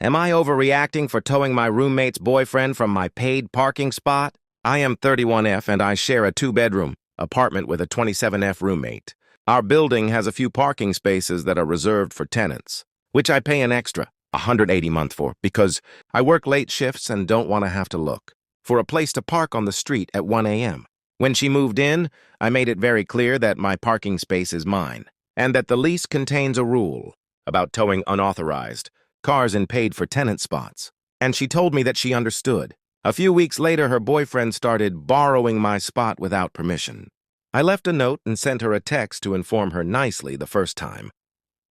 Am I overreacting for towing my roommate's boyfriend from my paid parking spot? I am 31F and I share a two-bedroom apartment with a 27F roommate. Our building has a few parking spaces that are reserved for tenants, which I pay an extra $180 a month for because I work late shifts and don't want to have to look for a place to park on the street at 1 a.m. When she moved in, I made it very clear that my parking space is mine and that the lease contains a rule about towing unauthorized cars in paid-for-tenant spots, and she told me that she understood. A few weeks later, her boyfriend started borrowing my spot without permission. I left a note and sent her a text to inform her nicely the first time.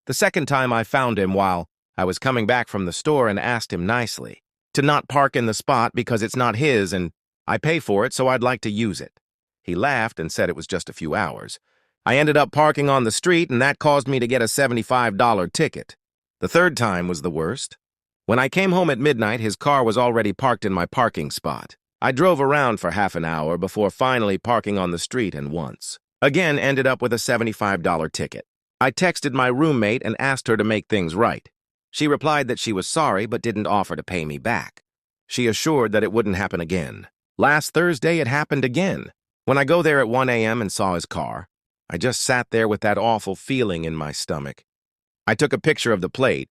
The second time, I found him while I was coming back from the store and asked him nicely to not park in the spot because it's not his and I pay for it, so I'd like to use it. He laughed and said it was just a few hours. I ended up parking on the street, and that caused me to get a $75 ticket. The third time was the worst. When I came home at midnight, his car was already parked in my parking spot. I drove around for half an hour before finally parking on the street, and once again ended up with a $75 ticket. I texted my roommate and asked her to make things right. She replied that she was sorry but didn't offer to pay me back. She assured that it wouldn't happen again. Last Thursday, it happened again. When I go there at 1 a.m. and saw his car, I just sat there with that awful feeling in my stomach. I took a picture of the plate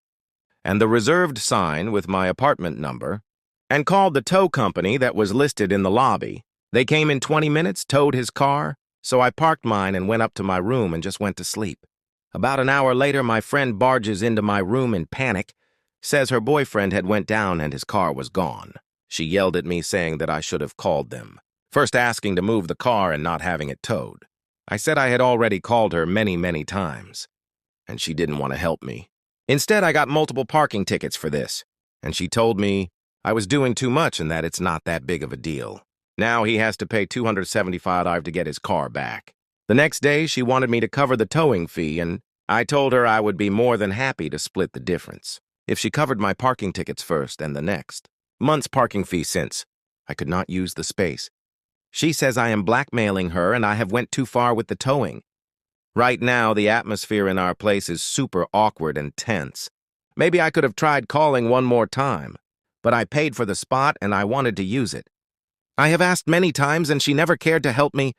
and the reserved sign with my apartment number and called the tow company that was listed in the lobby. They came in 20 minutes, towed his car, so I parked mine and went up to my room and just went to sleep. About an hour later, my friend barges into my room in panic, says her boyfriend had went down and his car was gone. She yelled at me saying that I should have called them, first asking to move the car and not having it towed. I said I had already called her many times, and she didn't want to help me. Instead, I got multiple parking tickets for this, and she told me I was doing too much and that it's not that big of a deal. Now he has to pay $275 to get his car back. The next day, she wanted me to cover the towing fee, and I told her I would be more than happy to split the difference if she covered my parking tickets first and the next month's parking fee since I could not use the space. She says I am blackmailing her and I have went too far with the towing. Right now, the atmosphere in our place is super awkward and tense. Maybe I could have tried calling one more time, but I paid for the spot and I wanted to use it. I have asked many times and she never cared to help me.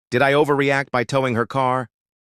Did I overreact by towing her car?